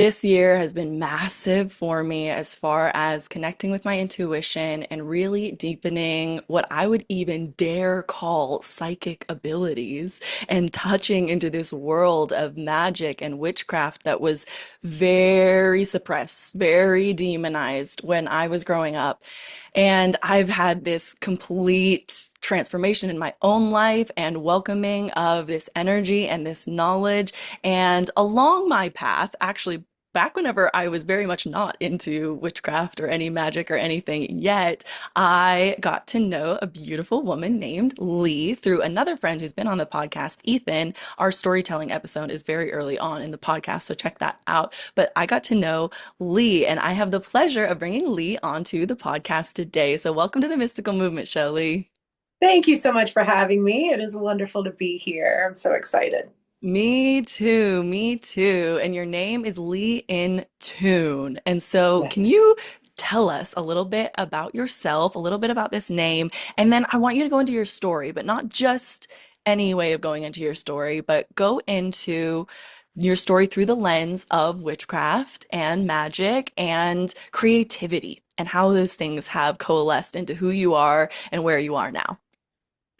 This year has been massive for me as far as connecting with my intuition and really deepening what I would even dare call psychic abilities and touching into this world of magic and witchcraft that was very suppressed, very demonized when I was growing up. And I've had this complete transformation in my own life and welcoming of this energy and this knowledge. And along my path, actually, back whenever I was very much not into witchcraft or any magic or anything yet, I got to know a beautiful woman named Leigh through another friend who's been on the podcast, Ethan. Our storytelling episode is very early on in the podcast, so check that out. But I got to know Leigh, and I have the pleasure of bringing Leigh onto the podcast today. So welcome to the Mystical Movement Show, Leigh. Thank you so much for having me. It is wonderful to be here. I'm so excited. Me too, me too. And your name is Leigh In Tune. And so, Yeah. can you tell us a little bit about yourself, a little bit about this name? And then I want you to go into your story, but not just any way of going into your story, but go into your story through the lens of witchcraft and magic and creativity and how those things have coalesced into who you are and where you are now.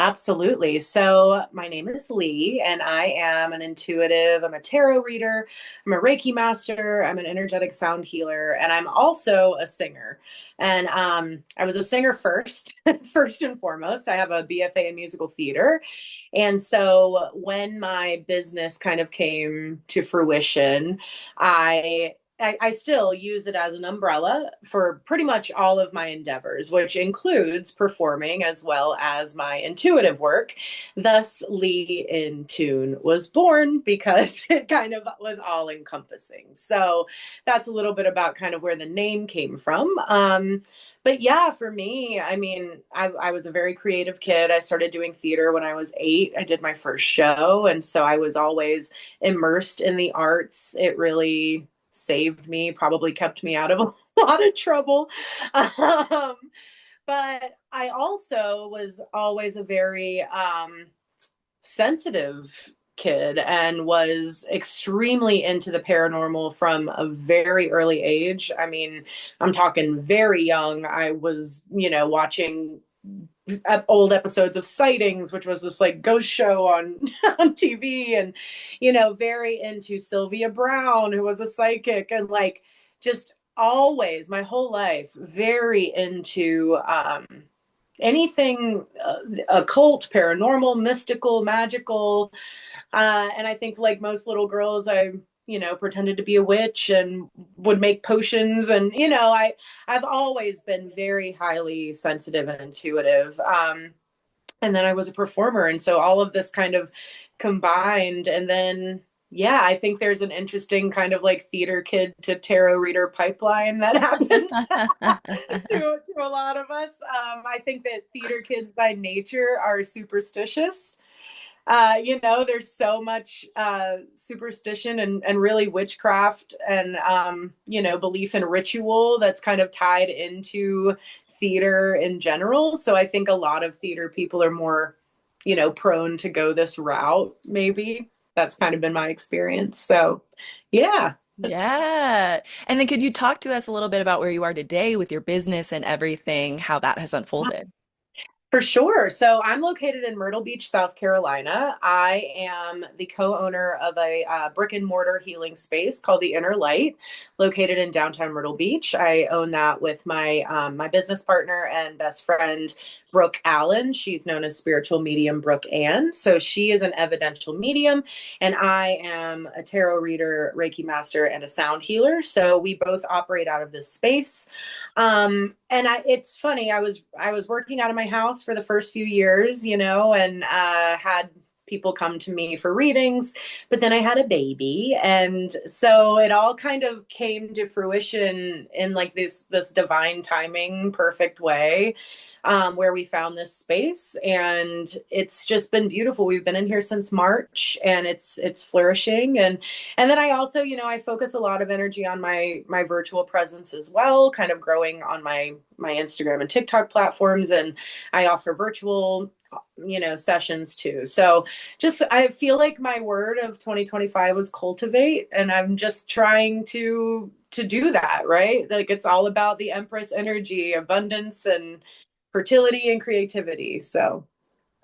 Absolutely. So, my name is Leigh, and I am an intuitive. I'm a tarot reader. I'm a Reiki master. I'm an energetic sound healer, and I'm also a singer. And I was a singer first, first and foremost. I have a BFA in musical theater. And so, when my business kind of came to fruition, I I still use it as an umbrella for pretty much all of my endeavors, which includes performing as well as my intuitive work. Thus, Leigh In Tune was born because it kind of was all encompassing. So that's a little bit about kind of where the name came from. But yeah, for me, I mean, I was a very creative kid. I started doing theater when I was 8. I did my first show. And so I was always immersed in the arts. It really saved me, probably kept me out of a lot of trouble. Um, but I also was always a very sensitive kid and was extremely into the paranormal from a very early age. I mean, I'm talking very young. I was, watching old episodes of Sightings, which was this like ghost show on on TV, and very into Sylvia Brown, who was a psychic, and like just always my whole life very into anything occult, paranormal, mystical, magical. And I think, like most little girls, I pretended to be a witch and would make potions, and I've always been very highly sensitive and intuitive. And then I was a performer, and so all of this kind of combined. And then yeah, I think there's an interesting kind of like theater kid to tarot reader pipeline that happens to a lot of us. I think that theater kids by nature are superstitious. There's so much superstition and really witchcraft and belief in ritual that's kind of tied into theater in general. So I think a lot of theater people are more, prone to go this route, maybe. That's kind of been my experience. So yeah, that's Yeah. And then could you talk to us a little bit about where you are today with your business and everything, how that has unfolded? For sure. So I'm located in Myrtle Beach, South Carolina. I am the co-owner of a brick and mortar healing space called the Inner Light, located in downtown Myrtle Beach. I own that with my business partner and best friend, Brooke Allen. She's known as spiritual medium Brooke Ann. So she is an evidential medium, and I am a tarot reader, Reiki master, and a sound healer. So we both operate out of this space. It's funny. I was working out of my house for the first few years, and had people come to me for readings, but then I had a baby, and so it all kind of came to fruition in like this divine timing, perfect way. Where we found this space, and it's just been beautiful. We've been in here since March, and it's flourishing. And then I also, I focus a lot of energy on my virtual presence as well, kind of growing on my Instagram and TikTok platforms, and I offer virtual sessions too. So just, I feel like my word of 2025 was cultivate, and I'm just trying to do that, right? Like it's all about the Empress energy, abundance and fertility and creativity. So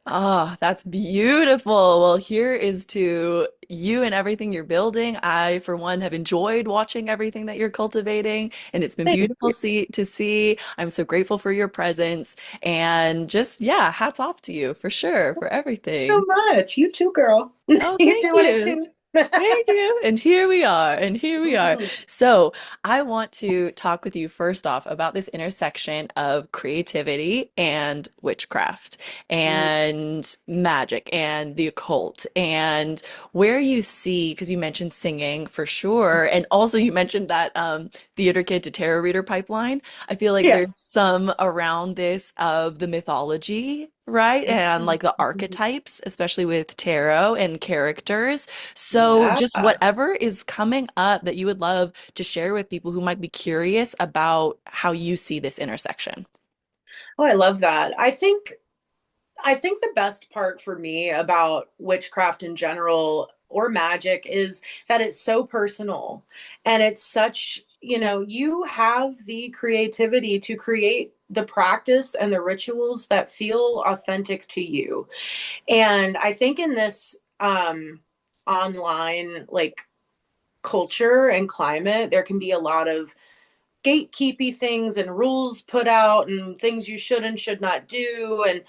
Ah, that's beautiful. Well, here is to you and everything you're building. I, for one, have enjoyed watching everything that you're cultivating, and it's been thank beautiful you to see. I'm so grateful for your presence, and just, yeah, hats off to you for sure for so everything. much. You too, girl. Oh, You're thank doing it you. too. Thank you. And here we are. And here we are. Mhm. So, I want to talk with you first off about this intersection of creativity and witchcraft and magic and the occult and where you see, because you mentioned singing for sure. And also, you mentioned that theater kid to tarot reader pipeline. I feel like there's Yes. some around this of the mythology. Right. And like the archetypes, especially with tarot and characters. So, Yeah. just whatever is coming up that you would love to share with people who might be curious about how you see this intersection. Oh, I love that. I think the best part for me about witchcraft in general or magic is that it's so personal, and it's such, you have the creativity to create the practice and the rituals that feel authentic to you. And I think in this online like culture and climate, there can be a lot of gatekeepy things and rules put out and things you should and should not do, and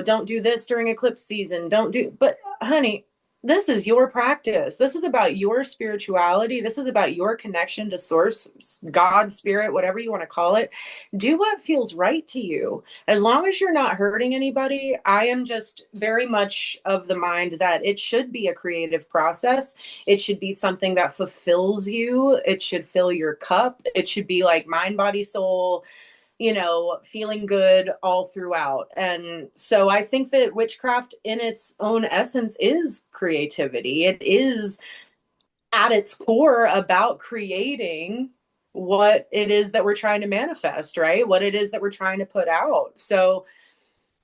don't do this during eclipse season, don't do, but honey, this is your practice, this is about your spirituality, this is about your connection to source, God, spirit, whatever you want to call it. Do what feels right to you, as long as you're not hurting anybody. I am just very much of the mind that it should be a creative process. It should be something that fulfills you. It should fill your cup. It should be like mind, body, soul, feeling good all throughout. And so I think that witchcraft in its own essence is creativity. It is at its core about creating what it is that we're trying to manifest, right? What it is that we're trying to put out. So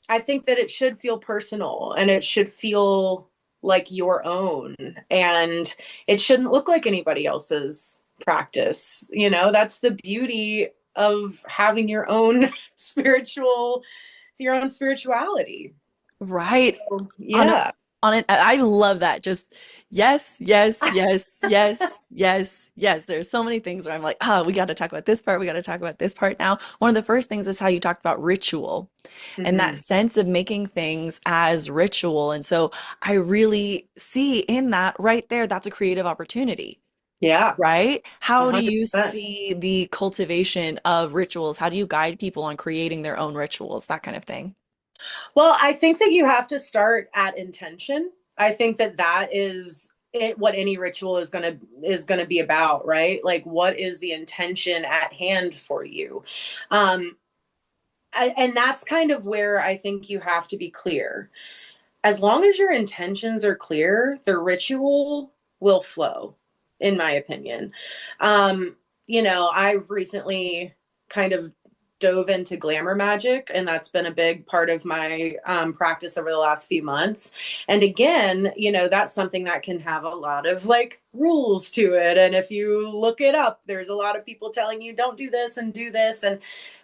I think that it should feel personal, and it should feel like your own, and it shouldn't look like anybody else's practice. That's the beauty of having your own spirituality. Right. So, On a, yeah. on it, I love that. Just yes, yes, yes, yes, yes, yes. There's so many things where I'm like, oh, we got to talk about this part. We got to talk about this part now. One of the first things is how you talked about ritual and that Hmm. sense of making things as ritual. And so I really see in that right there, that's a creative opportunity, Yeah. right? a How do hundred you percent. see the cultivation of rituals? How do you guide people on creating their own rituals, that kind of thing? Well, I think that you have to start at intention. I think that that is it, what any ritual is going to be about, right? Like, what is the intention at hand for you? Um, and that's kind of where I think you have to be clear. As long as your intentions are clear, the ritual will flow, in my opinion. I've recently kind of dove into glamour magic, and that's been a big part of my practice over the last few months. And again, that's something that can have a lot of like rules to it. And if you look it up, there's a lot of people telling you don't do this and do this.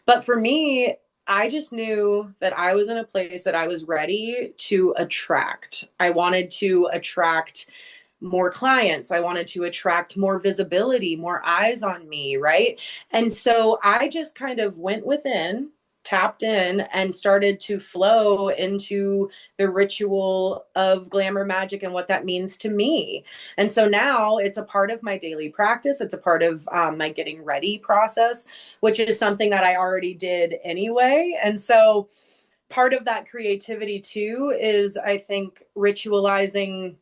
But for me, I just knew that I was in a place that I was ready to attract. I wanted to attract more clients. I wanted to attract more visibility, more eyes on me, right? And so I just kind of went within, tapped in, and started to flow into the ritual of glamour magic and what that means to me. And so now it's a part of my daily practice. It's a part of my getting ready process, which is something that I already did anyway. And so part of that creativity too is, I think, ritualizing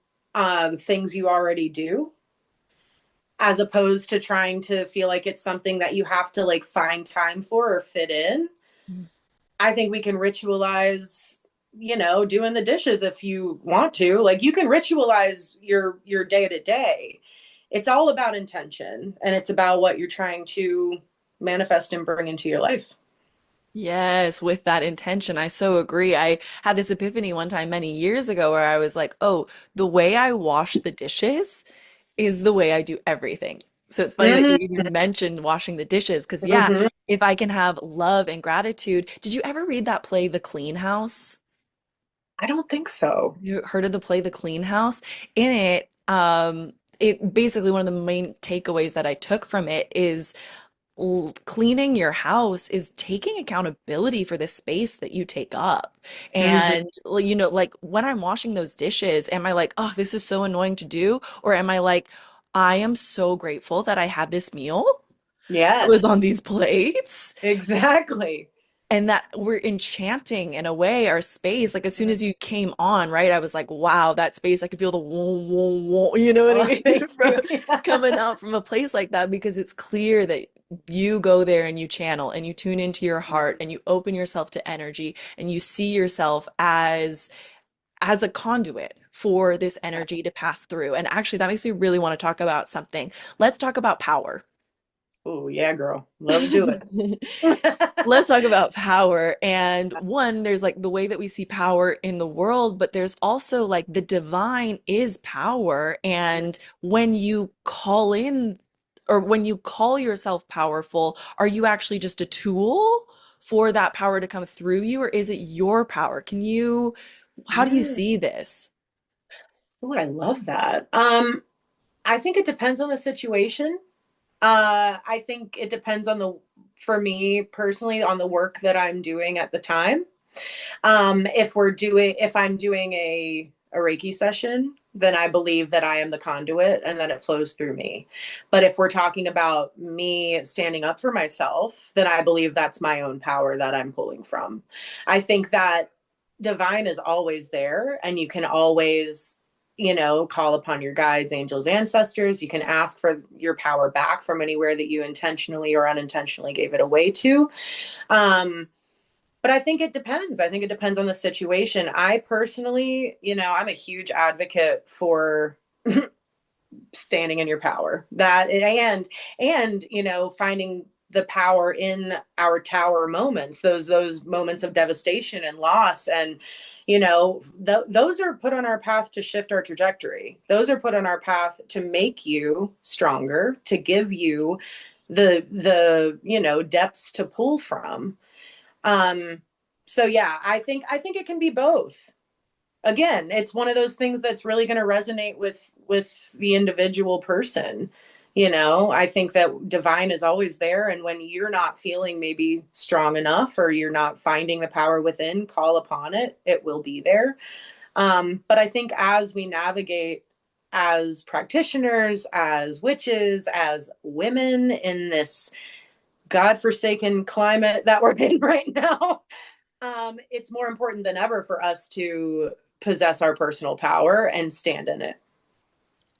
things you already do, as opposed to trying to feel like it's something that you have to like find time for or fit in. I think we can ritualize, doing the dishes if you want to. Like, you can ritualize your day to day. It's all about intention, and it's about what you're trying to manifest and bring into your life. Yes, with that intention. I so agree. I had this epiphany one time many years ago where I was like, oh, the way I wash the dishes is the way I do everything. So it's funny that you Hmm. even mentioned washing the dishes because, yeah, Hmm. if I can have love and gratitude. Did you ever read that play, The Clean House? I don't think so. You heard of the play The Clean House? In it, it basically one of the main takeaways that I took from it is cleaning your house is taking accountability for the space that you take up. Hmm. And, well, like when I'm washing those dishes, am I like, oh, this is so annoying to do? Or am I like, I am so grateful that I had this meal that was on Yes, these plates? exactly. And that we're enchanting in a way our space. Like as soon Mhm. as you came on, right? I was like, wow, that space. I could feel the whoa, whoa, whoa, you know what I Oh, mean? thank From you. coming out from a place like that because it's clear that you go there and you channel and you tune into your heart and you open yourself to energy and you see yourself as a conduit for this energy to pass through. And actually that makes me really want to talk about something. Let's talk about power. Oh, yeah, girl. Let's do it. Let's talk about power. And one, there's like the way that we see power in the world, but there's also like the divine is power. And when you call in or when you call yourself powerful, are you actually just a tool for that power to come through you, or is it your power? How do you Mm. see this? Oh, I love that. I think it depends on the situation. I think it depends on for me personally, on the work that I'm doing at the time. If I'm doing a Reiki session, then I believe that I am the conduit and that it flows through me. But if we're talking about me standing up for myself, then I believe that's my own power that I'm pulling from. I think that divine is always there and you can always call upon your guides, angels, ancestors. You can ask for your power back from anywhere that you intentionally or unintentionally gave it away to. um, but I think it depends. I think it depends on the situation. I personally, I'm a huge advocate for standing in your power. That and finding the power in our tower moments, those moments of devastation and loss, and those are put on our path to shift our trajectory. Those are put on our path to make you stronger, to give you the depths to pull from. um, so yeah, I think it can be both. Again, it's one of those things that's really going to resonate with the individual person. I think that divine is always there, and when you're not feeling maybe strong enough or you're not finding the power within, call upon it. It will be there. But I think as we navigate as practitioners, as witches, as women in this godforsaken climate that we're in right now, it's more important than ever for us to possess our personal power and stand in it.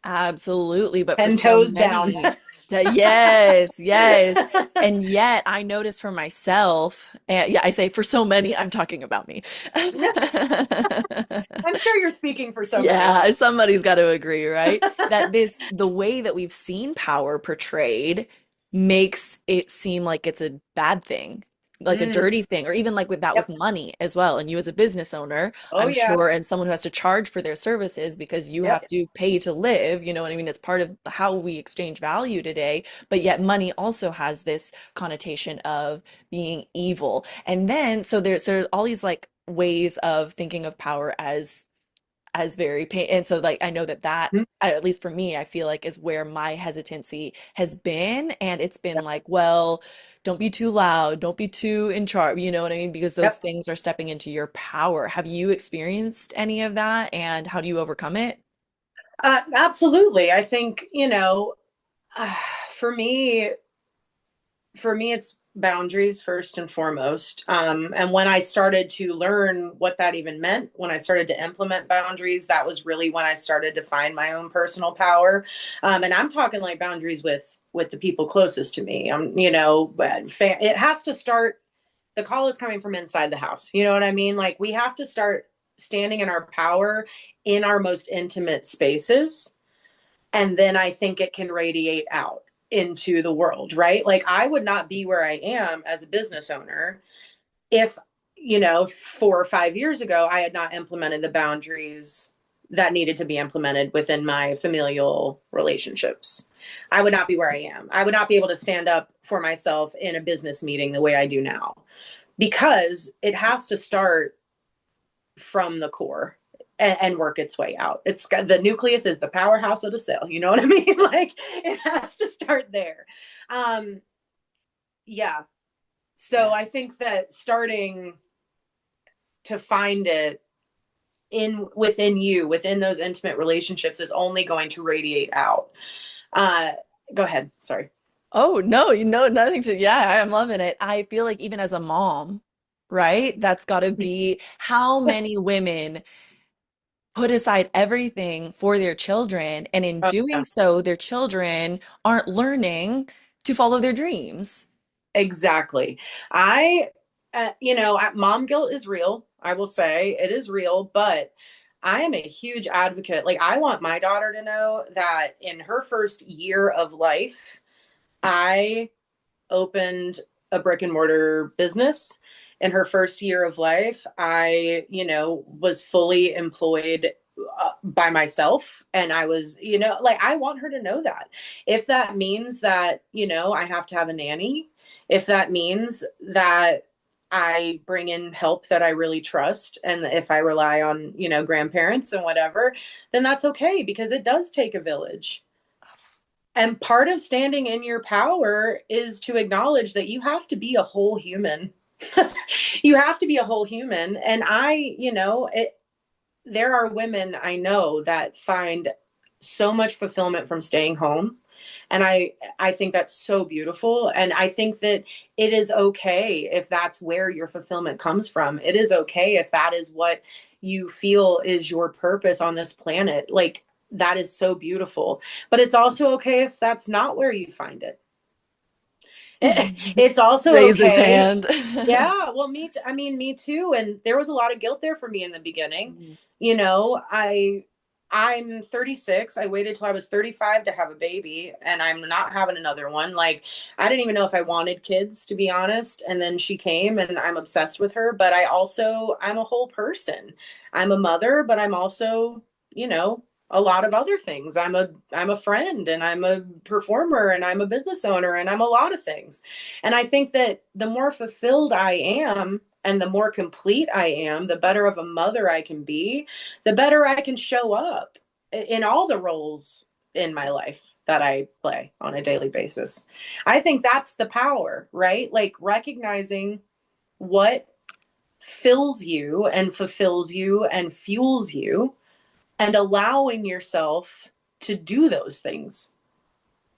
Absolutely, but for 10 so toes down. many, yes, yes. And yet I notice for myself, and yeah, I say for so many, I'm talking about me. I'm sure you're speaking for so many. Yeah, somebody's got to agree, right? That the way that we've seen power portrayed makes it seem like it's a bad thing, like a Mm, dirty thing, or even like with that with yep. money as well. And you as a business owner, Oh I'm yeah. sure, and someone who has to charge for their services because you Yep. have to pay to live, you know what I mean? It's part of how we exchange value today. But yet money also has this connotation of being evil. And then so there's all these like ways of thinking of power as very pain. And so like I know that Mm, at least for me, I feel like is where my hesitancy has been. And it's been yep. like, well, don't be too loud, don't be too in charge, you know what I mean? Because those Yep. things are stepping into your power. Have you experienced any of that? And how do you overcome it? Absolutely. I think, uh, for me, it's boundaries first and foremost. And when I started to learn what that even meant, when I started to implement boundaries, that was really when I started to find my own personal power. And I'm talking like boundaries with the people closest to me. It has to start. The call is coming from inside the house. You know what I mean? Like we have to start standing in our power in our most intimate spaces, and then I think it can radiate out into the world, right? Like I would not be where I am as a business owner if, 4 or 5 years ago, I had not implemented the boundaries that needed to be implemented within my familial relationships, I would not be where I am. I would not be able to stand up for myself in a business meeting the way I do now, because it has to start from the core and work its way out. It's got, the nucleus is the powerhouse of the cell. You know what I mean? Like, it has to start there. Um, yeah. So Yeah. I think that starting to find it in within you, within those intimate relationships, is only going to radiate out. Uh, Go ahead. Sorry. Oh, no, nothing to, yeah, I'm loving it. I feel like even as a mom, right? That's got to be how many women put aside everything for their children, and in Oh, doing yeah. so, their children aren't learning to follow their dreams. Exactly. Mom guilt is real. I will say it is real, but I am a huge advocate. Like, I want my daughter to know that in her first year of life, I opened a brick and mortar business. In her first year of life, I, was fully employed by myself. And I was, like, I want her to know that. If that means that, I have to have a nanny, if that means that I bring in help that I really trust, and if I rely on, grandparents and whatever, then that's okay, because it does take a village. And part of standing in your power is to acknowledge that you have to be a whole human. You have to be a whole human. And there are women I know that find so much fulfillment from staying home. And I think that's so beautiful. And I think that it is okay if that's where your fulfillment comes from. It is okay if that is what you feel is your purpose on this planet. Like, that is so beautiful. But it's also okay if that's not where you find it. It's also Raise his okay. hand. Yeah, well, I mean, me too. And there was a lot of guilt there for me in the beginning. You know, I'm 36. I waited till I was 35 to have a baby, and I'm not having another one. Like, I didn't even know if I wanted kids, to be honest. And then she came, and I'm obsessed with her. But I'm a whole person. I'm a mother, but I'm also, you know, a lot of other things. I'm a friend, and I'm a performer, and I'm a business owner, and I'm a lot of things. And I think that the more fulfilled I am and the more complete I am, the better of a mother I can be, the better I can show up in all the roles in my life that I play on a daily basis. I think that's the power, right? Like, recognizing what fills you and fulfills you and fuels you, and allowing yourself to do those things.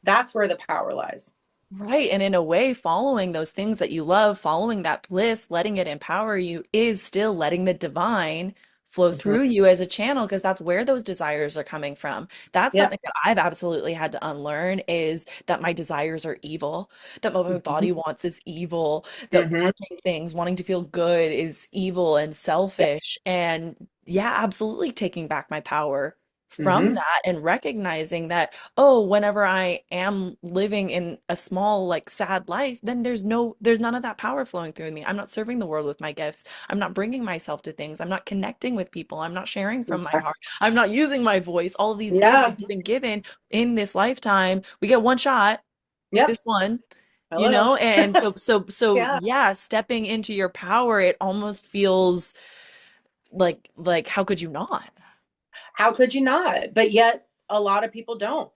That's where the power lies. Right. And in a way, following those things that you love, following that bliss, letting it empower you is still letting the divine flow Mhm. through you as a channel, because that's where those desires are coming from. That's Yeah. something that I've absolutely had to unlearn, is that my desires are evil, that what my Mhm. body wants is evil, that Mhm. wanting things, wanting to feel good is evil and Yeah. selfish. And yeah, absolutely taking back my power from Mhm. that and recognizing that, oh, whenever I am living in a small, like sad life, then there's none of that power flowing through me. I'm not serving the world with my gifts. I'm not bringing myself to things. I'm not connecting with people. I'm not sharing from my heart. I'm not using my voice. All of these gifts Yeah. that have been given in this lifetime, we get one shot with Yep. this one, Hello. and so Yeah. yeah, stepping into your power, it almost feels like how could you not? How could you not? But yet a lot of people don't.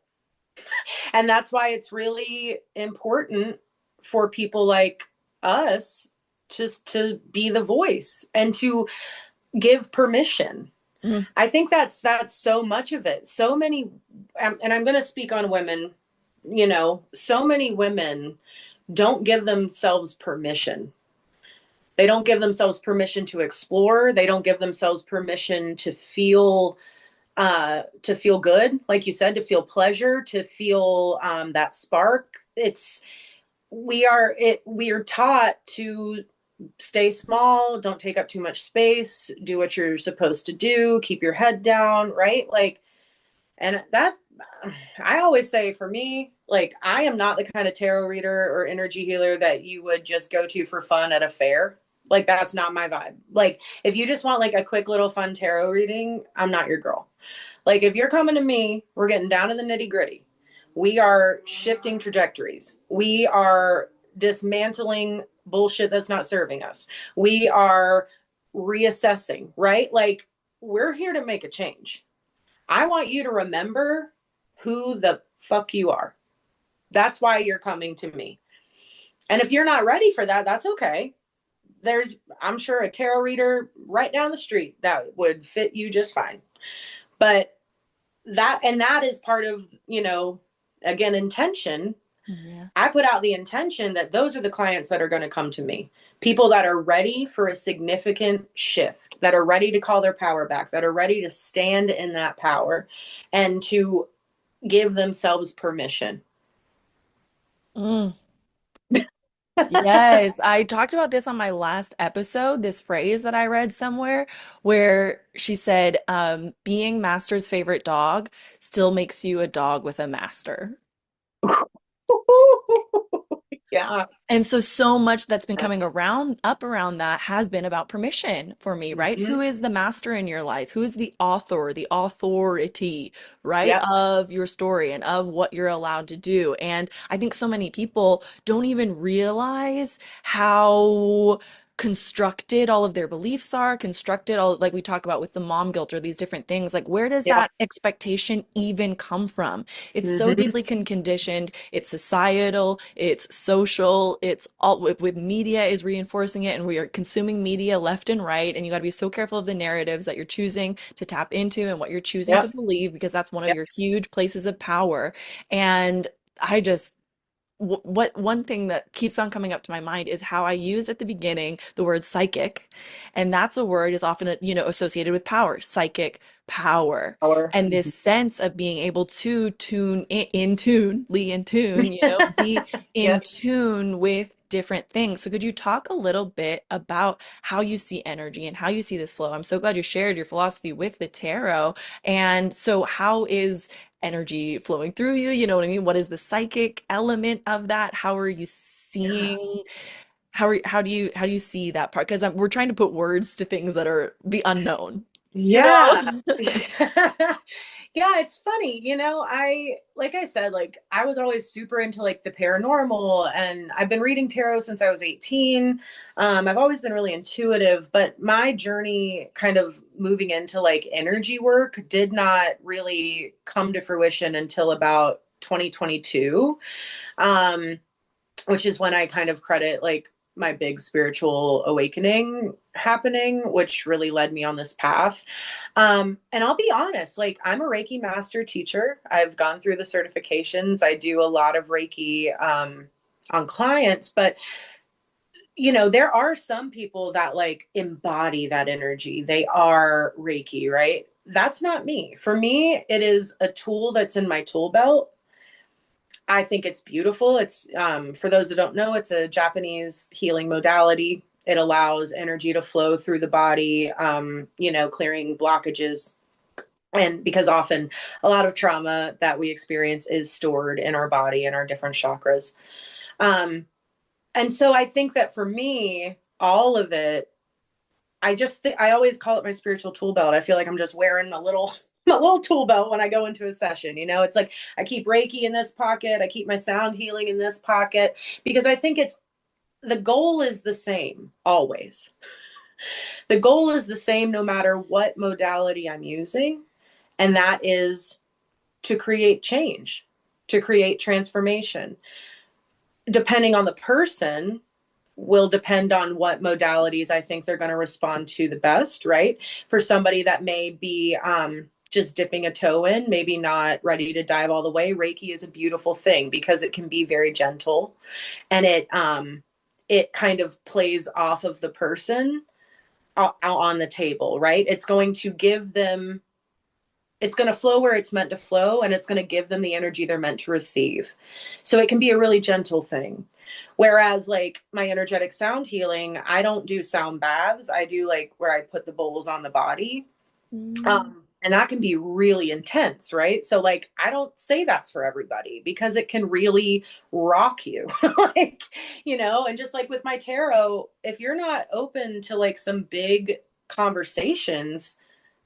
And that's why it's really important for people like us just to be the voice and to give permission. Mm, I think that's so much of it. So many, and I'm going to speak on women, so many women don't give themselves permission. They don't give themselves permission to explore. They don't give themselves permission to feel good, like you said, to feel pleasure, to feel that spark. We are taught to stay small, don't take up too much space, do what you're supposed to do, keep your head down, right? Like, and that's, I always say, for me, like, I am not the kind of tarot reader or energy healer that you would just go to for fun at a fair. Like, that's not my vibe. Like, if you just want like a quick little fun tarot reading, I'm not your girl. Like, if you're coming to me, we're getting down to the nitty gritty. We are shifting trajectories. We are dismantling bullshit that's not serving us. We are reassessing, right? Like, we're here to make a change. I want you to remember who the fuck you are. That's why you're coming to me. And if you're not ready for that, that's okay. There's, I'm sure, a tarot reader right down the street that would fit you just fine. But that is part of, again, intention. Yeah. I put out the intention that those are the clients that are going to come to me. People that are ready for a significant shift, that are ready to call their power back, that are ready to stand in that power and to give themselves permission. Mm. Yes, I talked about this on my last episode, this phrase that I read somewhere where she said, being master's favorite dog still makes you a dog with a master. Yeah. And so, so much that's been coming around that has been about permission for me, right? Mm-hmm. Who is the master in your life? Who is the author, the authority, right, Yep. of your story and of what you're allowed to do? And I think so many people don't even realize how constructed all of their beliefs are, constructed all like we talk about with the mom guilt or these different things. Like, where does Yep. that expectation even come from? It's so Mm-hmm. deeply conditioned. It's societal, it's social, it's all with media is reinforcing it, and we are consuming media left and right. And you got to be so careful of the narratives that you're choosing to tap into and what you're choosing Yep. to believe, because that's one of Yep. your huge places of power. And I just what one thing that keeps on coming up to my mind is how I used at the beginning the word psychic, and that's a word is often associated with power, psychic power, Power. and this sense of being able to tune in tune, Leigh in tune, be in Yes. tune with different things. So could you talk a little bit about how you see energy and how you see this flow? I'm so glad you shared your philosophy with the tarot. And so how is energy flowing through you? You know what I mean? What is the psychic element of that? How are you Yeah. seeing? How do you see that part? Because we're trying to put words to things that are the unknown, you Yeah. know? Yeah, it's funny. Like I said, like I was always super into like the paranormal, and I've been reading tarot since I was 18. I've always been really intuitive, but my journey kind of moving into like energy work did not really come to fruition until about 2022. Um, which is when I kind of credit like my big spiritual awakening happening, which really led me on this path. And I'll be honest, like I'm a Reiki master teacher. I've gone through the certifications. I do a lot of Reiki on clients, but there are some people that like embody that energy. They are Reiki, right? That's not me. For me, it is a tool that's in my tool belt. I think it's beautiful. It's for those that don't know, it's a Japanese healing modality. It allows energy to flow through the body, clearing blockages. And because often a lot of trauma that we experience is stored in our body and our different chakras. Um, and so I think that for me, all of it, I just think I always call it my spiritual tool belt. I feel like I'm just wearing a little my little tool belt when I go into a session. It's like I keep Reiki in this pocket, I keep my sound healing in this pocket, because I think it's the goal is the same always. The goal is the same no matter what modality I'm using, and that is to create change, to create transformation. Depending on the person, will depend on what modalities I think they're going to respond to the best, right? For somebody that may be just dipping a toe in, maybe not ready to dive all the way, Reiki is a beautiful thing because it can be very gentle, and it kind of plays off of the person out on the table, right? It's going to give them, it's going to flow where it's meant to flow, and it's going to give them the energy they're meant to receive. So it can be a really gentle thing. Whereas like my energetic sound healing, I don't do sound baths. I do like where I put the bowls on the body. Mm. And that can be really intense, right? So like I don't say that's for everybody because it can really rock you. Like, and just like with my tarot, if you're not open to like some big conversations,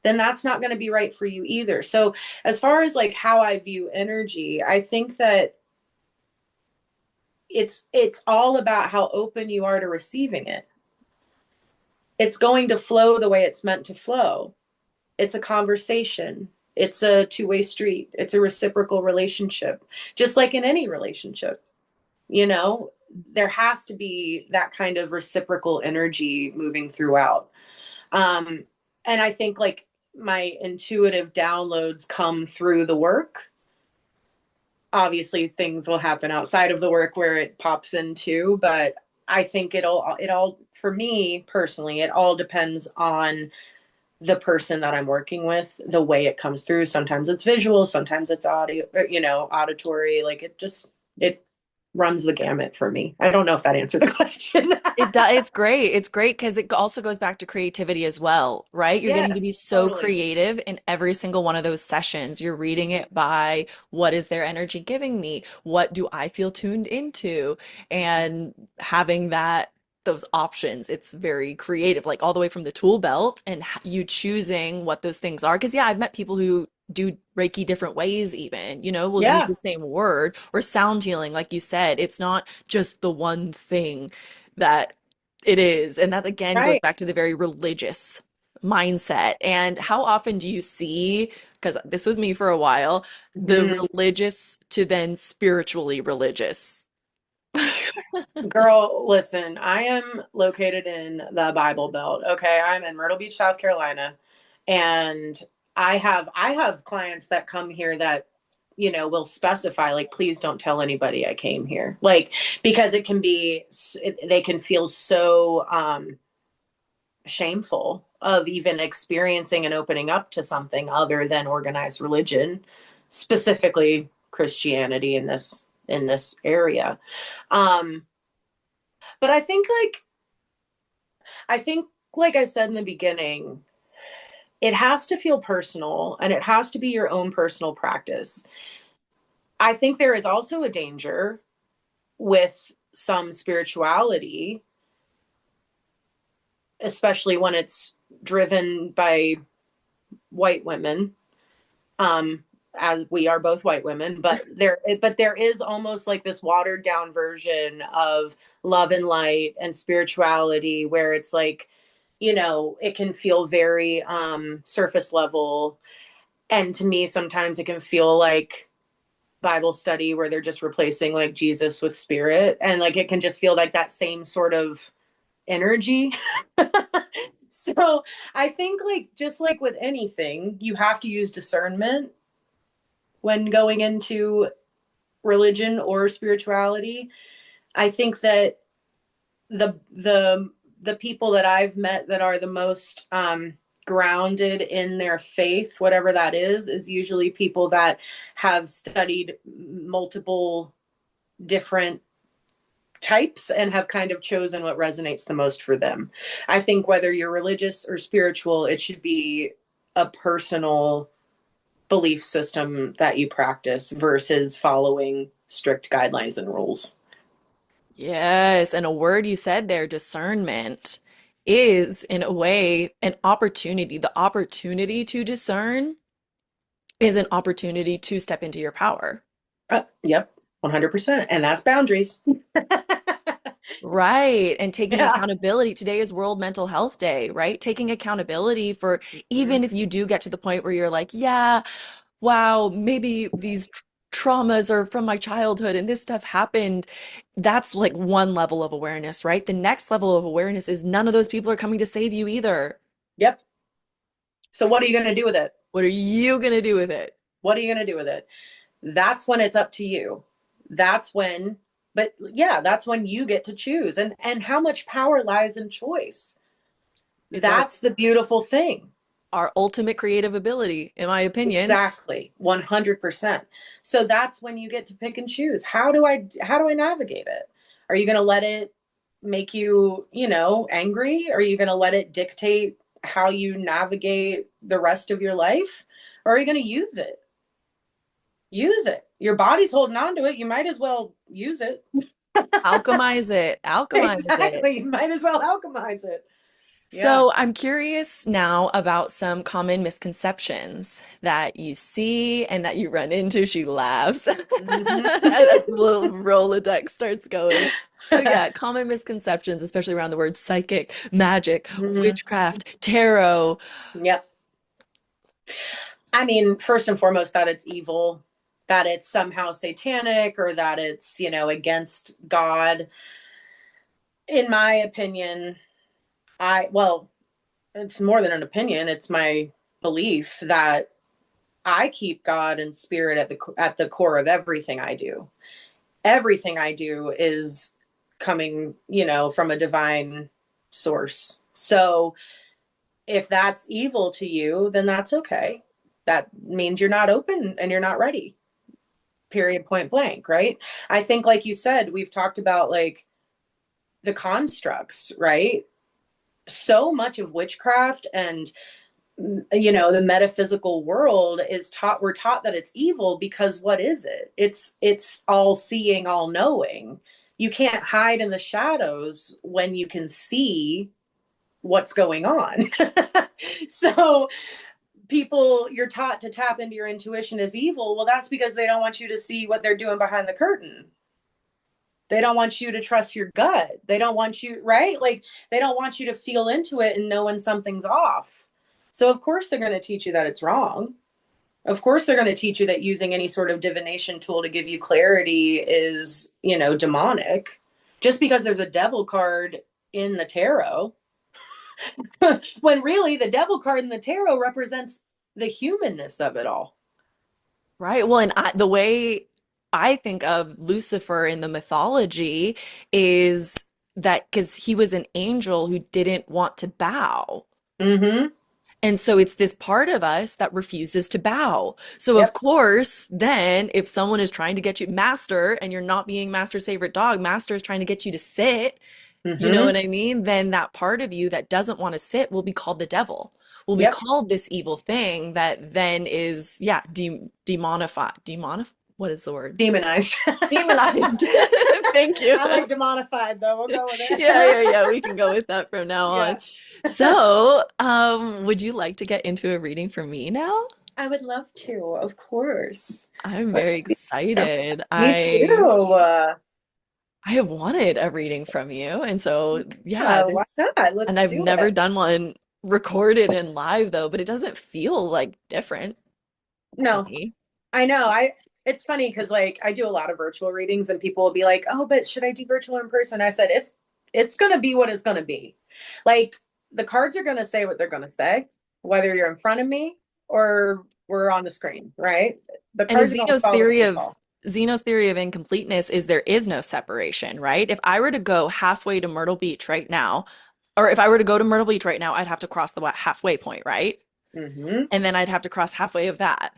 then that's not going to be right for you either. So as far as like how I view energy, I think that it's all about how open you are to receiving it. It's going to flow the way it's meant to flow. It's a conversation. It's a two-way street. It's a reciprocal relationship. Just like in any relationship, you know, there has to be that kind of reciprocal energy moving throughout. Um, and I think like my intuitive downloads come through the work. Obviously, things will happen outside of the work where it pops into, but I think it all for me personally, it all depends on the person that I'm working with, the way it comes through. Sometimes it's visual, sometimes it's audio, auditory. Like it runs the gamut for me. I don't know if that answered the question. It does. It's great. It's great because it also goes back to creativity as well, right? You're getting to be Yes, so totally. creative in every single one of those sessions. You're reading it by what is their energy giving me? What do I feel tuned into? And having those options, it's very creative, like all the way from the tool belt and you choosing what those things are. Because yeah, I've met people who do Reiki different ways, even, we'll use Yeah, the same word or sound healing, like you said. It's not just the one thing that it is. And that again goes right. back to the very religious mindset. And how often do you see, because this was me for a while, the Mhm. religious to then spiritually religious? Girl, listen, I am located in the Bible Belt. Okay, I'm in Myrtle Beach, South Carolina, and I have clients that come here that will specify like, please don't tell anybody I came here, like because they can feel so shameful of even experiencing and opening up to something other than organized religion, specifically Christianity in this area. Um, but I think like I said in the beginning, it has to feel personal and it has to be your own personal practice. I think there is also a danger with some spirituality, especially when it's driven by white women. Um, as we are both white women, but there is almost like this watered down version of love and light and spirituality where it's like, it can feel very surface level. And to me, sometimes it can feel like Bible study where they're just replacing like Jesus with spirit. And like it can just feel like that same sort of energy. So I think like just like with anything, you have to use discernment when going into religion or spirituality. I think that the people that I've met that are the most grounded in their faith, whatever that is usually people that have studied multiple different types and have kind of chosen what resonates the most for them. I think whether you're religious or spiritual, it should be a personal belief system that you practice versus following strict guidelines and rules. Yes, and a word you said there, discernment, is in a way an opportunity. The opportunity to discern is an opportunity to step into your power. Yep, 100%. And that's boundaries. Right. And taking Yeah. accountability. Today is World Mental Health Day, right? Taking accountability for even if you do get to the point where you're like, yeah, wow, maybe these traumas are from my childhood and this stuff happened. That's like one level of awareness, right? The next level of awareness is none of those people are coming to save you either. Yep. So what are you going to do with it? What are you going to do with it? What are you going to do with it? That's when it's up to you. That's when, but yeah, that's when you get to choose and how much power lies in choice. It's our That's the beautiful thing. our ultimate creative ability, in my opinion. Exactly. 100%. So that's when you get to pick and choose. How do I navigate it? Are you going to let it make you, angry? Are you going to let it dictate how you navigate the rest of your life, or are you going to use it? Use it. Your body's holding on to it. You might as well use it. Alchemize it, alchemize it. Exactly. You might as well alchemize it. Yeah. So I'm curious now about some common misconceptions that you see and that you run into. She laughs as Hmm. the little Rolodex starts going. So yeah, common misconceptions, especially around the words psychic, magic, Hmm. witchcraft, tarot. Yep. I mean, first and foremost, that it's evil, that it's somehow satanic, or that it's, against God. In my opinion, well, it's more than an opinion, it's my belief that I keep God and spirit at the core of everything I do. Everything I do is coming, from a divine source. So if that's evil to you, then that's okay. That means you're not open and you're not ready. Period, point blank, right? I think, like you said, we've talked about like the constructs, right? So much of witchcraft and the metaphysical world is taught, we're taught that it's evil because what is it? It's all seeing, all knowing. You can't hide in the shadows when you can see what's going on. So people, you're taught to tap into your intuition as evil. Well, that's because they don't want you to see what they're doing behind the curtain. They don't want you to trust your gut. They don't want you, right? Like, they don't want you to feel into it and know when something's off. So, of course, they're going to teach you that it's wrong. Of course, they're going to teach you that using any sort of divination tool to give you clarity is, demonic. Just because there's a devil card in the tarot, when really the devil card in the tarot represents the humanness of it all. Right. Well, and the way I think of Lucifer in the mythology is that because he was an angel who didn't want to bow. Mm-hmm. And so it's this part of us that refuses to bow. So of Yep. course, then if someone is trying to get you master and you're not being master's favorite dog, master is trying to get you to sit, you know Mm-hmm. what I mean? Then that part of you that doesn't want to sit will be called the devil, will be Yep. called this evil thing that then is, yeah, what is the word? Demonized. Demonized. Thank you. I like demonified though. We'll go with Yeah, it. yeah, yeah. We can go with that from now on. Yeah. So, would you like to get into a reading for me now? I would love to, of course. I'm Let's very see. excited. Me too. I have wanted a reading from you, and so yeah, Why this not? and Let's I've do never it. done one recorded and live though, but it doesn't feel like different to No, me. I know. It's funny because like I do a lot of virtual readings and people will be like, "Oh, but should I do virtual or in person?" I said, it's gonna be what it's gonna be. Like the cards are gonna say what they're gonna say, whether you're in front of me or we're on the screen, right? The And cards are gonna call what they call. Zeno's theory of incompleteness is there is no separation, right? If I were to go halfway to Myrtle Beach right now, or if I were to go to Myrtle Beach right now, I'd have to cross the halfway point, right? Mm-hmm. And then I'd have to cross halfway of that.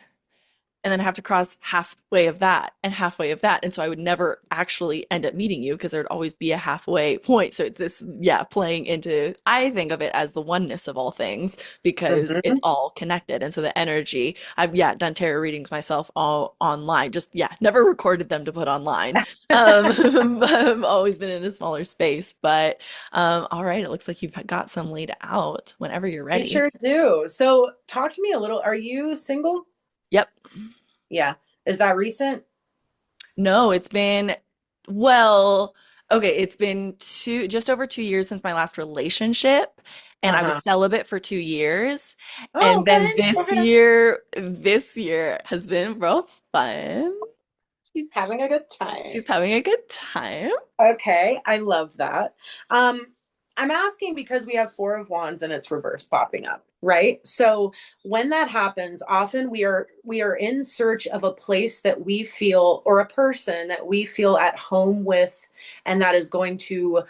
And then have to cross halfway of that and halfway of that. And so I would never actually end up meeting you because there'd always be a halfway point. So it's this, yeah, playing into, I think of it as the oneness of all things because Mm-hmm. it's all connected. And so the energy, I've, yeah, done tarot readings myself all online, just, yeah, never recorded them to put online. I've always been in a smaller space, but all right, it looks like you've got some laid out whenever you're I ready. sure do. So talk to me a little. Are you single? Yep. Yeah. Is that recent? No, it's been, well, okay, it's been just over 2 years since my last relationship, and I was Uh-huh. celibate for 2 years. Oh, And then okay. Okay. this year has been real fun. She's having a good time. She's having a good time. Okay, I love that. Um, I'm asking because we have Four of Wands and it's reverse popping up, right? So when that happens, often we are in search of a place that we feel, or a person that we feel at home with, and that is going to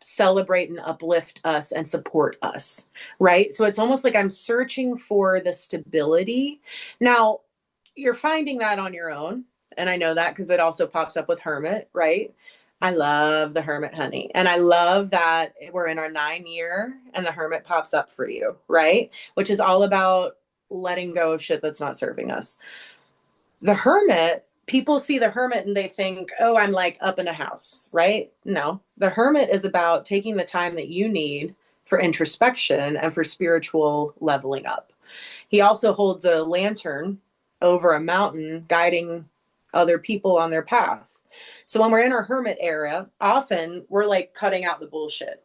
celebrate and uplift us and support us, right? So it's almost like I'm searching for the stability. Now, you're finding that on your own, and I know that because it also pops up with Hermit, right? I love the hermit, honey. And I love that we're in our 9 year and the hermit pops up for you, right? Which is all about letting go of shit that's not serving us. The hermit, people see the hermit and they think, oh, I'm like up in a house, right? No, the hermit is about taking the time that you need for introspection and for spiritual leveling up. He also holds a lantern over a mountain, guiding other people on their path. So when we're in our hermit era, often we're like cutting out the bullshit.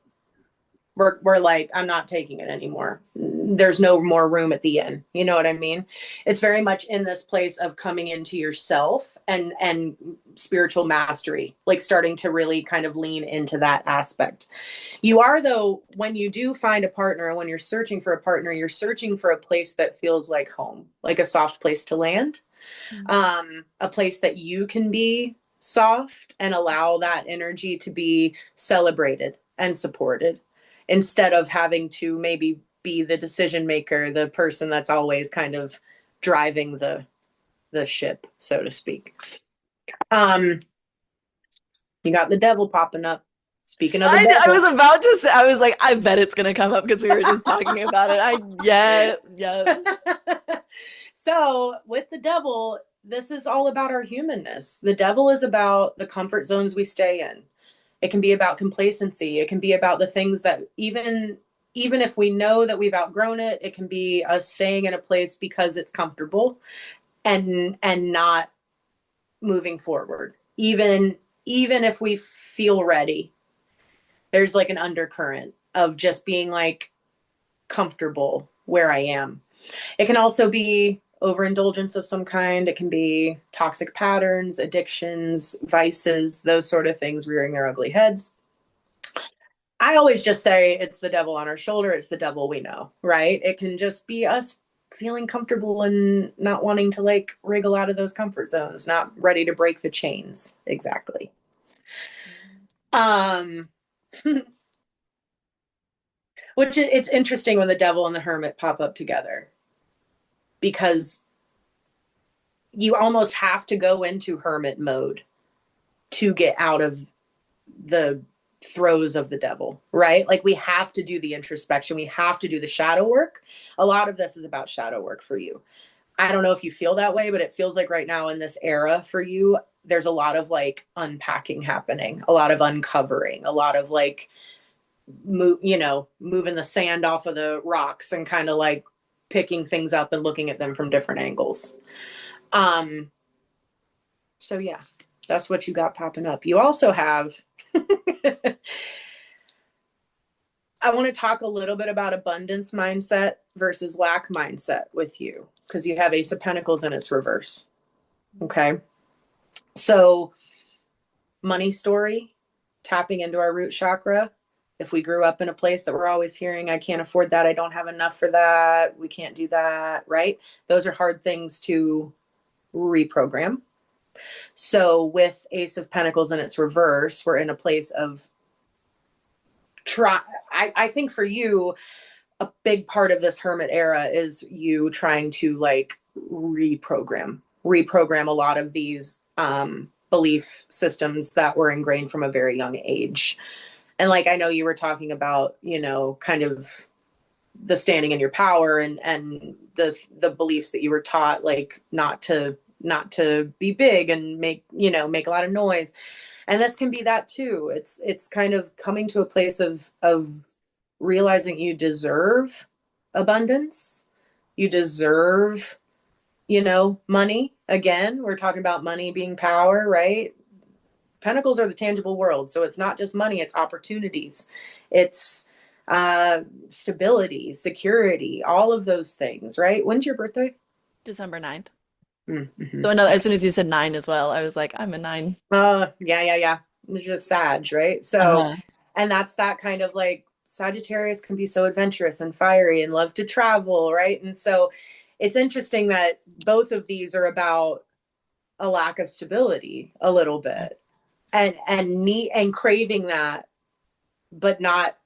We're like, I'm not taking it anymore. There's no more room at the inn. You know what I mean? It's very much in this place of coming into yourself and spiritual mastery, like starting to really kind of lean into that aspect. You are, though, when you do find a partner, when you're searching for a partner, you're searching for a place that feels like home, like a soft place to land, a place that you can be soft and allow that energy to be celebrated and supported instead of having to maybe be the decision maker, the person that's always kind of driving the ship, so to speak. Um, you got the devil popping up. Speaking of the I was devil. about to say, I was like, I bet it's gonna come up because we were just talking about it. Yeah, yeah. So, with the devil, this is all about our humanness. The devil is about the comfort zones we stay in. It can be about complacency. It can be about the things that even if we know that we've outgrown it, it can be us staying in a place because it's comfortable and not moving forward. Even if we feel ready, there's like an undercurrent of just being like comfortable where I am. It can also be overindulgence of some kind. It can be toxic patterns, addictions, vices, those sort of things rearing their ugly heads. I always just say it's the devil on our shoulder. It's the devil we know, right? It can just be us feeling comfortable and not wanting to like wriggle out of those comfort zones, not ready to break the chains. Exactly. Um, which it's interesting when the devil and the hermit pop up together because you almost have to go into hermit mode to get out of the throes of the devil, right? Like we have to do the introspection, we have to do the shadow work. A lot of this is about shadow work for you. I don't know if you feel that way, but it feels like right now in this era for you, there's a lot of like unpacking happening, a lot of uncovering, a lot of like moving the sand off of the rocks and kind of like picking things up and looking at them from different angles. Um, so yeah, that's what you got popping up. You also have I want to talk a little bit about abundance mindset versus lack mindset with you because you have Ace of Pentacles in its reverse. Okay. So, money story, tapping into our root chakra. If we grew up in a place that we're always hearing, I can't afford that, I don't have enough for that, we can't do that, right? Those are hard things to reprogram. So, with Ace of Pentacles in its reverse, we're in a place of try. I think for you, a big part of this hermit era is you trying to like reprogram a lot of these belief systems that were ingrained from a very young age. And like I know you were talking about, kind of the standing in your power and the beliefs that you were taught, like not to be big and make a lot of noise. And this can be that too. It's kind of coming to a place of realizing you deserve abundance. You deserve, money. Again, we're talking about money being power, right? Pentacles are the tangible world. So it's not just money, it's opportunities. It's stability, security, all of those things, right? When's your birthday? December 9th. Mm-hmm. So another, as soon as you said nine as well, I was like, I'm a nine. Yeah, yeah, yeah. It's just Sag, right? So, Uh-huh. and that's that kind of like Sagittarius can be so adventurous and fiery and love to travel, right? And so it's interesting that both of these are about a lack of stability a little bit and need and craving that, but not,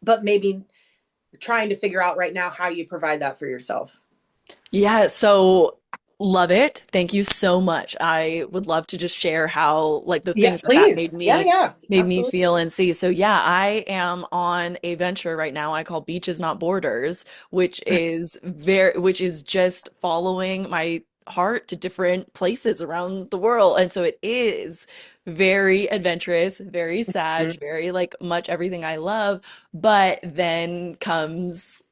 but maybe trying to figure out right now how you provide that for yourself. Yeah, so Love it. Thank you so much. I would love to just share how like the Yeah, things that please. Yeah, yeah, made me absolutely. feel and see. So yeah, I am on a venture right now I call Beaches Not Borders, which is just following my heart to different places around the world. And so it is very adventurous, very Mm-hmm. sad, very like much everything I love, but then comes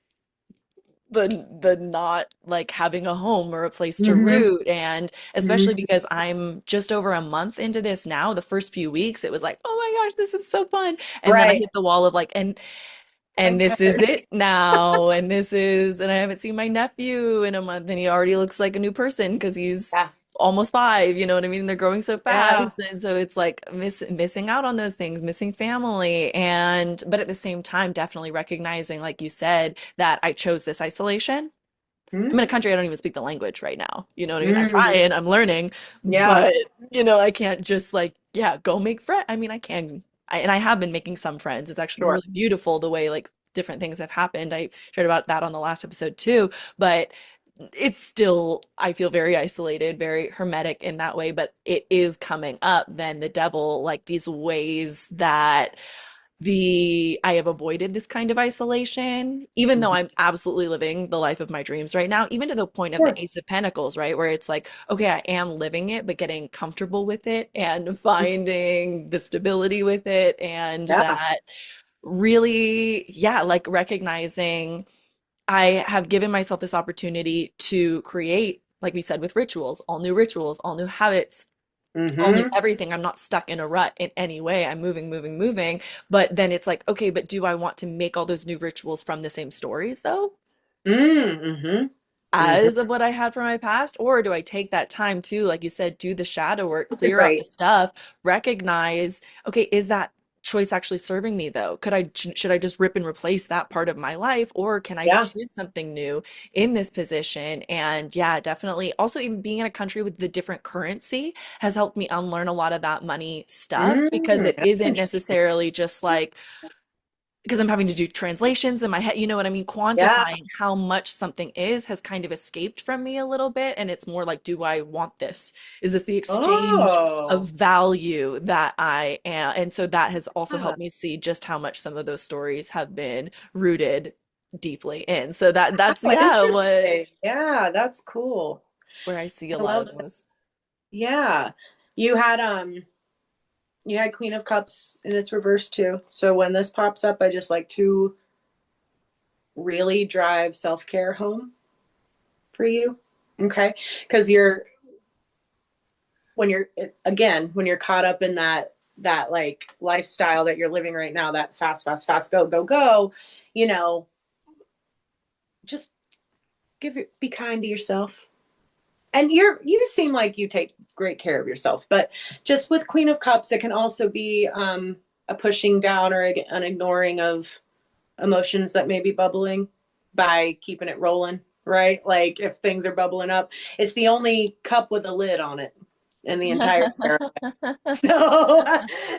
the not like having a home or a place to Mm-hmm. root. And especially because I'm just over a month into this now, the first few weeks it was like, oh my gosh, this is so fun. And then I Right. hit the wall of like, I'm and this is tired. it now. And I haven't seen my nephew in a month, and he already looks like a new person because he's Yeah. almost 5, you know what I mean? They're growing so Yeah. fast. And so it's like missing out on those things, missing family. But at the same time, definitely recognizing, like you said, that I chose this isolation. I'm in a country I don't even speak the language right now. You know what I mean? I'm Mm-hmm. trying, I'm learning, Yeah. but I can't just like, yeah, go make friends. I mean, I can, and I have been making some friends. It's actually been Sure. really beautiful the way like different things have happened. I shared about that on the last episode too, but it's still, I feel very isolated, very hermetic in that way, but it is coming up then the devil, like these ways that I have avoided this kind of isolation, even though Mhm. I'm absolutely living the life of my dreams right now, even to the point of the Sure. Ace of Pentacles, right? Where it's like, okay, I am living it, but getting comfortable with it and finding the stability with it. And Yeah. that really, yeah, like recognizing I have given myself this opportunity to create, like we said, with rituals, all new habits, all new Mm-hmm. everything. I'm not stuck in a rut in any way. I'm moving, moving, moving. But then it's like, okay, but do I want to make all those new rituals from the same stories though? Mm-hmm. Mm-hmm. As of what I had from my past? Or do I take that time to, like you said, do the shadow work, clear out the Integrate. stuff, recognize, okay, is that choice actually serving me though? Should I just rip and replace that part of my life, or can I Yeah. choose something new in this position? And yeah, definitely. Also, even being in a country with the different currency has helped me unlearn a lot of that money stuff because Mm, it that's isn't interesting. necessarily just like because I'm having to do translations in my head, you know what I mean? Yeah. Quantifying how much something is has kind of escaped from me a little bit. And it's more like, do I want this? Is this the exchange of Oh. value that I am? And so that has also Yeah. helped me see just how much some of those stories have been rooted deeply in. So that's Oh, yeah, what interesting. Yeah, that's cool. where I see a I lot love of that. those. Yeah. You had you had Queen of Cups in its reverse too. So when this pops up, I just like to really drive self-care home for you. Okay? Because you're again, when you're caught up in that like lifestyle that you're living right now, that fast, fast, fast, go, go, go, you know, just be kind to yourself. And you seem like you take great care of yourself, but just with Queen of Cups, it can also be a pushing down or an ignoring of emotions that may be bubbling by keeping it rolling, right? Like if things are bubbling up, it's the only cup with a lid on it in the entire pair. So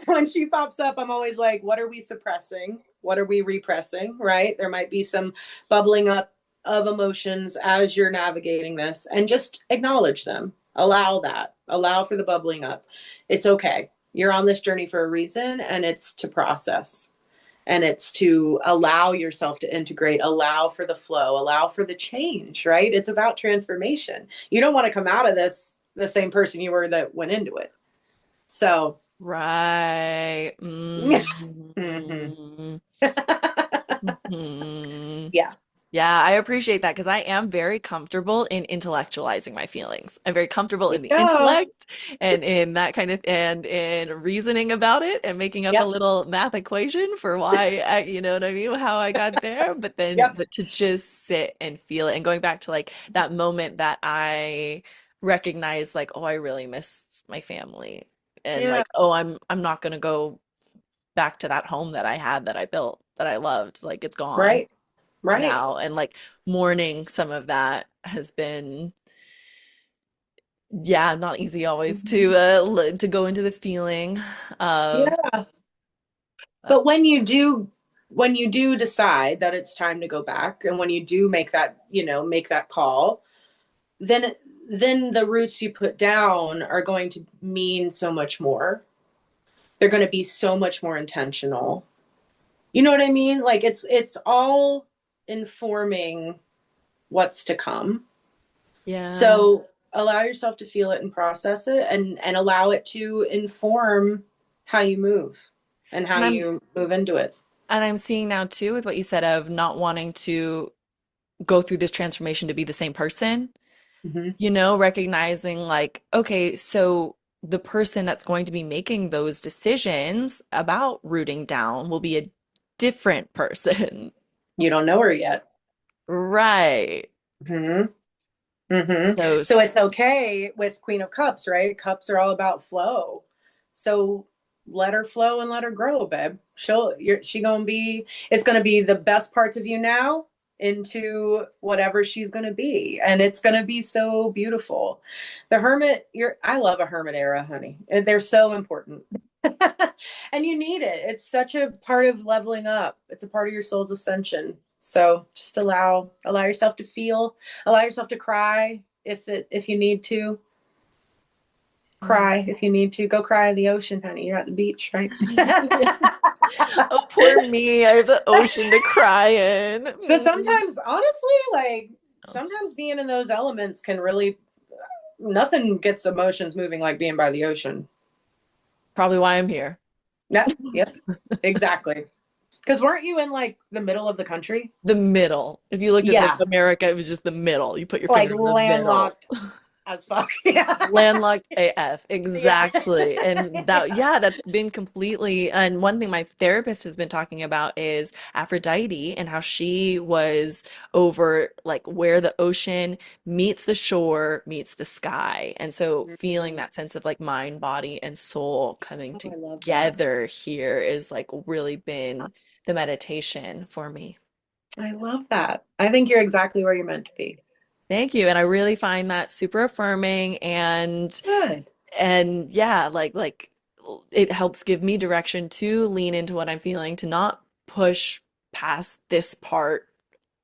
when she pops up, I'm always like, what are we suppressing? What are we repressing? Right? There might be some bubbling up of emotions as you're navigating this, and just acknowledge them. Allow that. Allow for the bubbling up. It's okay. You're on this journey for a reason, and it's to process. And it's to allow yourself to integrate, allow for the flow, allow for the change, right? It's about transformation. You don't want to come out of this the same person you were that went into it. So, Right. mhm. Mhm. Yeah. Yeah, I appreciate that because I am very comfortable in intellectualizing my feelings. I'm very comfortable in the Yeah. intellect and in that kind of and in reasoning about it and making up a Yep. little math equation for why you know what I mean, how I got there. Yep. But to just sit and feel it and going back to like that moment that I recognize like, oh, I really miss my family and Yeah. like, oh, I'm not gonna go back to that home that I had that I built that I loved. Like it's gone Right. Right. now. And like mourning some of that has been, yeah, not easy always Mhm. to go into the feeling of Yeah. uh, But when you do decide that it's time to go back, and when you do make that, make that call, then then the roots you put down are going to mean so much more. They're going to be so much more intentional. You know what I mean? Like it's all informing what's to come. Yeah. So allow yourself to feel it and process it, and allow it to inform how you move and how And I'm you move into it. and I'm seeing now too with what you said of not wanting to go through this transformation to be the same person, Mm-hmm. recognizing like, okay, so the person that's going to be making those decisions about rooting down will be a different person. You don't know her yet. Right. Mm-hmm. Mm-hmm. So, So it's okay with Queen of Cups, right? Cups are all about flow. So let her flow and let her grow, babe. She gonna be, it's gonna be the best parts of you now into whatever she's gonna be. And it's gonna be so beautiful. The hermit, I love a hermit era, honey. They're so important. And you need it. It's such a part of leveling up. It's a part of your soul's ascension. So just allow yourself to feel, allow yourself to cry if you need to. yeah. Cry if you need to. Go cry in the ocean, honey. You're at the beach, right? Yeah. Oh, poor me. I have the ocean to cry in. But Mm. sometimes, honestly, like sometimes being in those elements can really, nothing gets emotions moving like being by the ocean. Probably why I'm here. Yeah, yep, exactly. Because weren't you in like the middle of the country? The middle. If you looked at like Yeah, America, it was just the middle. You put your like finger in the middle. landlocked as fuck. Yeah, Landlocked AF, yeah. exactly. And that, yeah, that's been completely. And one thing my therapist has been talking about is Aphrodite and how she was over like where the ocean meets the shore, meets the sky. And so feeling Mhm. that sense of like mind, body, and soul coming Oh, I love that. together here is like really been the meditation for me. I love that. I think you're exactly where you're meant to be. Thank you. And I really find that super affirming Good. and yeah, like it helps give me direction to lean into what I'm feeling, to not push past this part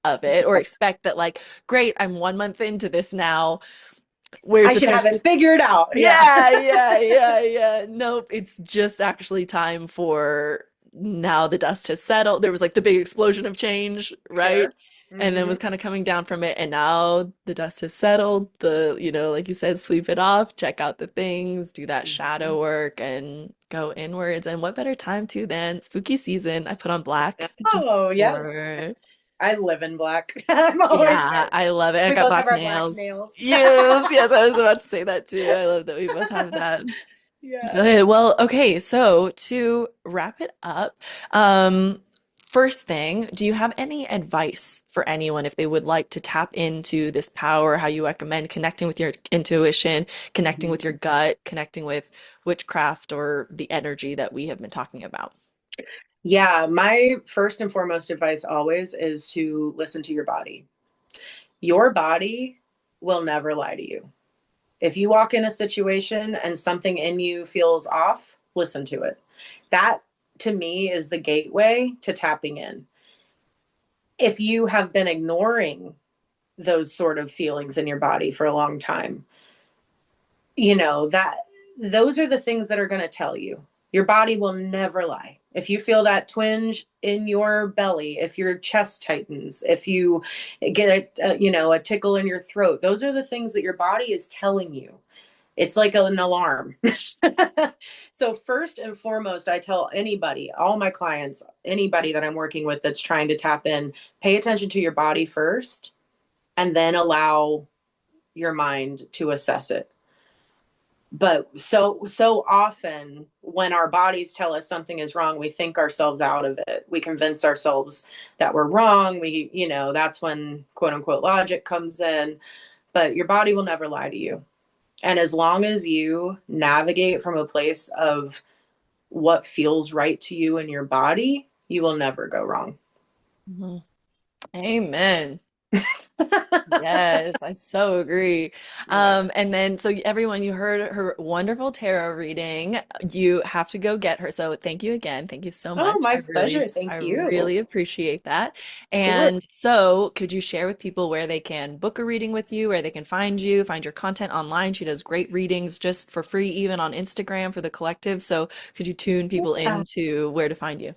of it or expect that like, great, I'm 1 month into this now. Where's I the should have it transition? figured out. Yeah. Yeah. Nope. It's just actually time for now the dust has settled. There was like the big explosion of change, right? Sure. And then Hmm. was kind of coming down from it. And now the dust has settled. Like you said, sweep it off, check out the things, do that Hmm. shadow work and go inwards. And what better time to than spooky season? I put on black just Oh, yes. for, I live in black. I'm always yeah, scared. I love it. I We got both have black our black nails. nails. Yes, I was about to say that too. I love that we both have that. Yes. Good. Well, okay, so to wrap it up, first thing, do you have any advice for anyone if they would like to tap into this power, how you recommend connecting with your intuition, connecting with your Mhm. gut, connecting with witchcraft or the energy that we have been talking about? Yeah, my first and foremost advice always is to listen to your body. Your body will never lie to you. If you walk in a situation and something in you feels off, listen to it. That to me is the gateway to tapping in. If you have been ignoring those sort of feelings in your body for a long time, that those are the things that are going to tell you. Your body will never lie. If you feel that twinge in your belly, if your chest tightens, if you get a tickle in your throat, those are the things that your body is telling you. It's like an alarm. So first and foremost, I tell anybody, all my clients, anybody that I'm working with that's trying to tap in, pay attention to your body first and then allow your mind to assess it. But so often when our bodies tell us something is wrong, we think ourselves out of it. We convince ourselves that we're wrong. That's when quote unquote logic comes in, but your body will never lie to you. And as long as you navigate from a place of what feels right to you in your body, you will never go wrong. Mhm. Amen. Yes, I so agree. Yeah. And then, so everyone, you heard her wonderful tarot reading. You have to go get her. So thank you again. Thank you so Oh, much. my pleasure. I Thank you. really appreciate that. Of course. And so, could you share with people where they can book a reading with you, where they can find you, find your content online? She does great readings just for free, even on Instagram for the collective. So, could you tune people Yeah. into where to find you?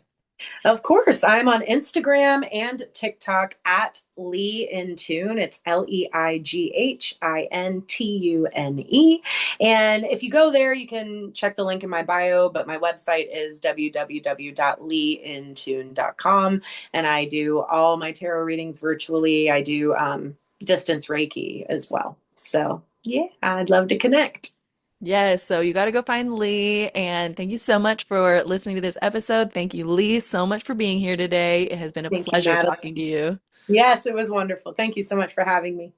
Of course, I'm on Instagram and TikTok at Leigh In Tune. It's Leightune. And if you go there, you can check the link in my bio, but my website is www.leighinTune.com. And I do all my tarot readings virtually. I do distance Reiki as well. So, yeah, I'd love to connect. Yes, so you got to go find Lee. And thank you so much for listening to this episode. Thank you, Lee, so much for being here today. It has been a Thank you, pleasure Natalie. talking to you. Yes, it was wonderful. Thank you so much for having me.